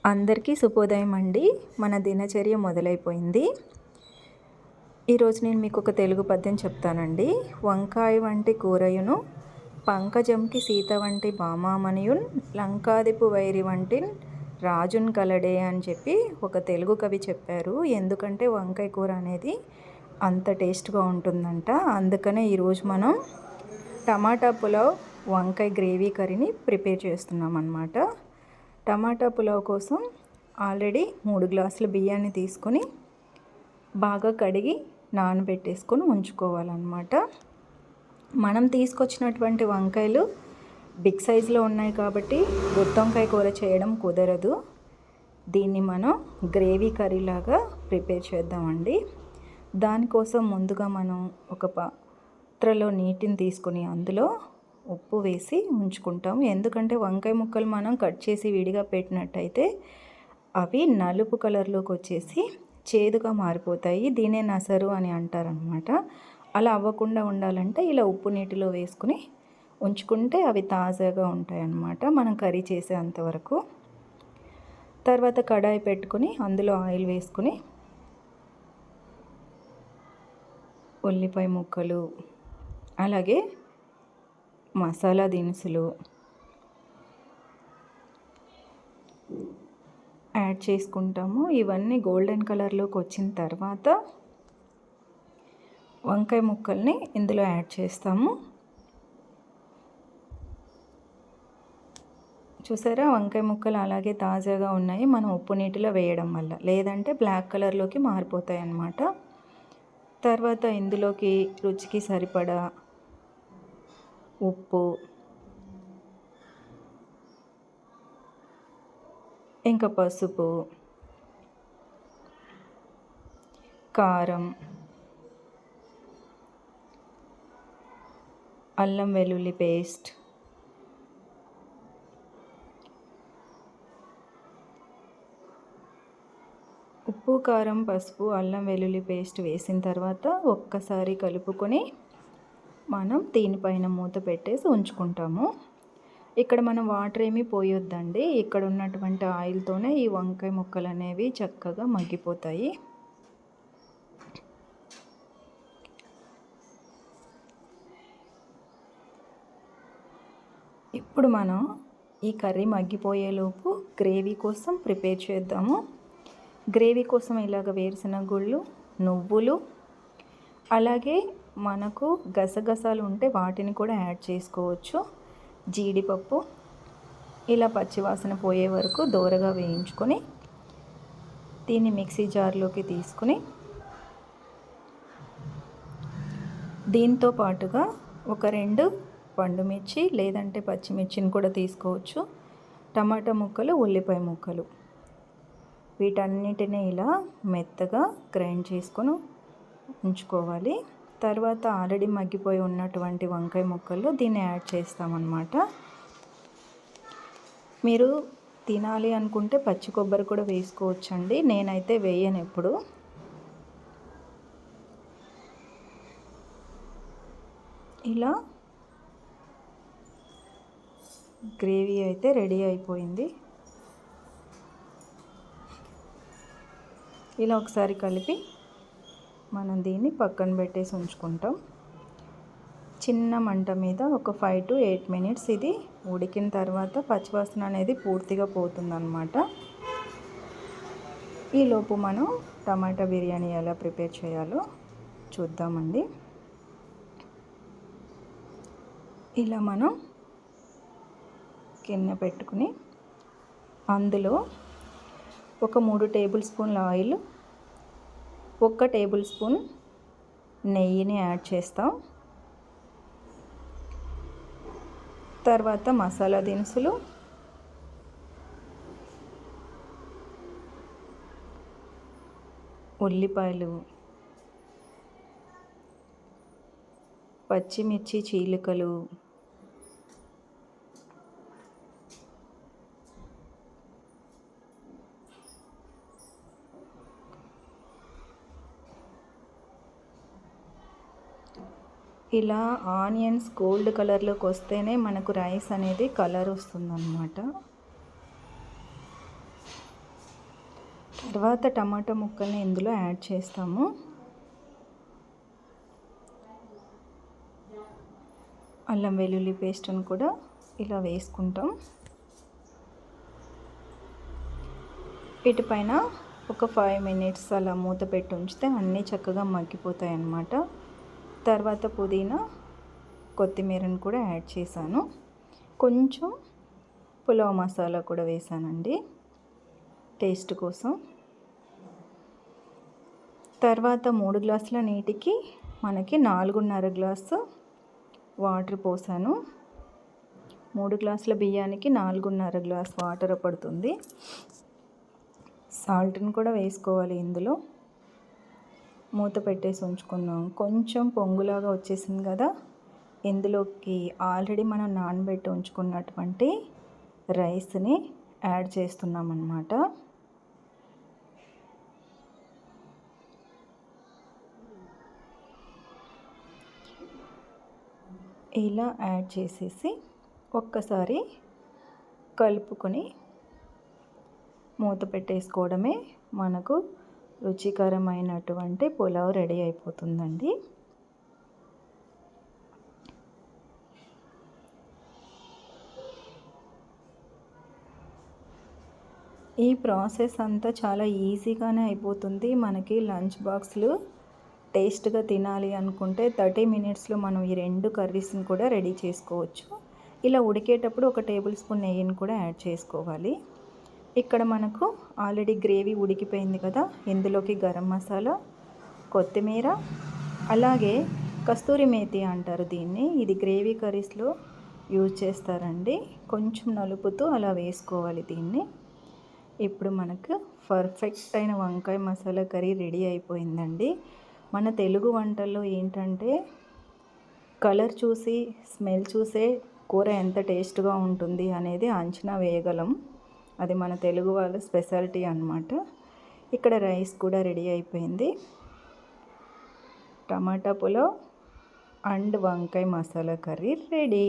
అందరికీ శుభోదయం అండి. మన దినచర్య మొదలైపోయింది. ఈరోజు నేను మీకు ఒక తెలుగు పద్యం చెప్తానండి. వంకాయ వంటి కూరయును పంకజంకి సీత వంటి భామామణియున్ లంకాదిపు వైరి వంటి రాజున్ కలడే అని చెప్పి ఒక తెలుగు కవి చెప్పారు. ఎందుకంటే వంకాయ కూర అనేది అంత టేస్ట్గా ఉంటుందంట. అందుకనే ఈరోజు మనం టమాటా పులావ్ వంకాయ గ్రేవీ కర్రీని ప్రిపేర్ చేస్తున్నాం అన్నమాట. టమాటా పులావ్ కోసం ఆల్రెడీ 3 గ్లాసుల బియ్యాన్ని తీసుకొని బాగా కడిగి నానబెట్టేసుకొని ఉంచుకోవాలన్నమాట. మనం తీసుకొచ్చినటువంటి వంకాయలు బిగ్ సైజులో ఉన్నాయి కాబట్టి గుత్తొంకాయ కూర చేయడం కుదరదు. దీన్ని మనం గ్రేవీ కర్రీలాగా ప్రిపేర్ చేద్దామండి. దానికోసం ముందుగా మనం ఒక పాత్రలో నీటిని తీసుకొని అందులో ఉప్పు వేసి ఉంచుకుంటాము. ఎందుకంటే వంకాయ ముక్కలు మనం కట్ చేసి విడిగా పెట్టినట్టయితే అవి నలుపు కలర్లోకి వచ్చేసి చేదుగా మారిపోతాయి. దీనే నసరు అని అంటారనమాట. అలా అవ్వకుండా ఉండాలంటే ఇలా ఉప్పు నీటిలో వేసుకుని ఉంచుకుంటే అవి తాజాగా ఉంటాయి అన్నమాట మనం కర్రీ చేసేంతవరకు. తర్వాత కడాయి పెట్టుకొని అందులో ఆయిల్ వేసుకుని ఉల్లిపాయ ముక్కలు అలాగే మసాలా దినుసులు యాడ్ చేసుకుంటాము. ఇవన్నీ గోల్డెన్ కలర్లోకి వచ్చిన తర్వాత వంకాయ ముక్కల్ని ఇందులో యాడ్ చేస్తాము. చూసారా, వంకాయ ముక్కలు అలాగే తాజాగా ఉన్నాయి మనం ఉప్పు నీటిలో వేయడం వల్ల, లేదంటే బ్లాక్ కలర్లోకి మారిపోతాయి అన్నమాట. తర్వాత ఇందులోకి రుచికి సరిపడా ఉప్పు, ఇంకా పసుపు, కారం, అల్లం వెల్లుల్లి పేస్ట్, ఉప్పు, కారం, పసుపు, అల్లం వెల్లుల్లి పేస్ట్ వేసిన తర్వాత ఒక్కసారి కలుపుకొని మనం దీనిపైన మూత పెట్టేసి ఉంచుకుంటాము. ఇక్కడ మనం వాటర్ ఏమీ పోయొద్దండి. ఇక్కడ ఉన్నటువంటి ఆయిల్తోనే ఈ వంకాయ ముక్కలు అనేవి చక్కగా మగ్గిపోతాయి. ఇప్పుడు మనం ఈ కర్రీ మగ్గిపోయేలోపు గ్రేవీ కోసం ప్రిపేర్ చేద్దాము. గ్రేవీ కోసం ఇలాగ వేరుశనగ గుళ్ళు, నువ్వులు, అలాగే మనకు గసగసాలు ఉంటే వాటిని కూడా యాడ్ చేసుకోవచ్చు, జీడిపప్పు ఇలా పచ్చివాసన పోయే వరకు దోరగా వేయించుకొని దీన్ని మిక్సీ జార్లోకి తీసుకుని దీంతో పాటుగా ఒక 2 పండుమిర్చి లేదంటే పచ్చిమిర్చిని కూడా తీసుకోవచ్చు, టమాటా ముక్కలు, ఉల్లిపాయ ముక్కలు, వీటన్నిటిని ఇలా మెత్తగా గ్రైండ్ చేసుకొని ఉంచుకోవాలి. తర్వాత ఆల్రెడీ మగ్గిపోయి ఉన్నటువంటి వంకాయ ముక్కల్లో దీన్ని యాడ్ చేస్తామన్నమాట. మీరు తినాలి అనుకుంటే పచ్చి కొబ్బరి కూడా వేసుకోవచ్చండి. నేనైతే వేయను ఎప్పుడు. ఇలా గ్రేవీ అయితే రెడీ అయిపోయింది. ఇలా ఒకసారి కలిపి మనం దీన్ని పక్కన పెట్టేసి ఉంచుకుంటాం. చిన్న మంట మీద ఒక 5 to 8 minutes ఇది ఉడికిన తర్వాత పచ్చివాసన అనేది పూర్తిగా పోతుందన్నమాట. ఈలోపు మనం టమాటా బిర్యానీ ఎలా ప్రిపేర్ చేయాలో చూద్దామండి. ఇలా మనం గిన్నె పెట్టుకుని అందులో ఒక 3 టేబుల్ స్పూన్ల ఆయిల్, 1 టేబుల్ స్పూన్ నెయ్యిని యాడ్ చేస్తాం. తర్వాత మసాలా దినుసులు, ఉల్లిపాయలు, పచ్చిమిర్చి చీలికలు, ఇలా ఆనియన్స్ గోల్డ్ కలర్లోకి వస్తేనే మనకు రైస్ అనేది కలర్ వస్తుందన్నమాట. తర్వాత టమాటా ముక్కల్ని ఇందులో యాడ్ చేస్తాము. అల్లం వెల్లుల్లి పేస్ట్ని కూడా ఇలా వేసుకుంటాం. వీటిపైన ఒక 5 మినిట్స్ అలా మూత పెట్టి ఉంచితే అన్నీ చక్కగా మగ్గిపోతాయి అన్నమాట. తర్వాత పుదీనా, కొత్తిమీరని కూడా యాడ్ చేశాను. కొంచెం పులావ్ మసాలా కూడా వేసానండి టేస్ట్ కోసం. తర్వాత 3 గ్లాసుల నీటికి మనకి 4.5 గ్లాసు వాటర్ పోసాను. 3 గ్లాసుల బియ్యానికి 4.5 గ్లాస్ వాటర్ పడుతుంది. సాల్ట్ని కూడా వేసుకోవాలి ఇందులో. మూత పెట్టేసి ఉంచుకుందాం. కొంచెం పొంగులాగా వచ్చేసింది కదా, ఇందులోకి ఆల్రెడీ మనం నానబెట్టి ఉంచుకున్నటువంటి రైస్ని యాడ్ చేస్తున్నాం అన్నమాట. ఇలా యాడ్ చేసేసి ఒక్కసారి కలుపుకొని మూత పెట్టేసుకోవడమే మనకు రుచికరమైనటువంటి పులావ్ రెడీ అయిపోతుందండి. ఈ ప్రాసెస్ అంతా చాలా ఈజీగానే అయిపోతుంది. మనకి లంచ్ బాక్స్లు టేస్ట్గా తినాలి అనుకుంటే 30 మినిట్స్లో మనం ఈ 2 కర్రీస్ని కూడా రెడీ చేసుకోవచ్చు. ఇలా ఉడికేటప్పుడు ఒక టేబుల్ స్పూన్ నెయ్యిని కూడా యాడ్ చేసుకోవాలి. ఇక్కడ మనకు ఆల్రెడీ గ్రేవీ ఉడికిపోయింది కదా, ఇందులోకి గరం మసాలా, కొత్తిమీర, అలాగే కస్తూరి మేతి అంటారు దీన్ని. ఇది గ్రేవీ కర్రీస్లో యూజ్ చేస్తారండి. కొంచెం నలుపుతూ అలా వేసుకోవాలి దీన్ని. ఇప్పుడు మనకు పర్ఫెక్ట్ అయిన వంకాయ మసాలా కర్రీ రెడీ అయిపోయిందండి. మన తెలుగు వంటల్లో ఏంటంటే కలర్ చూసి, స్మెల్ చూసే కూర ఎంత టేస్ట్గా ఉంటుంది అనేది అంచనా వేయగలం. అది మన తెలుగు వాళ్ళ స్పెషాలిటీ అన్నమాట. ఇక్కడ రైస్ కూడా రెడీ అయిపోయింది. టమాటా పులావ్ అండ్ వంకాయ మసాలా కర్రీ రెడీ.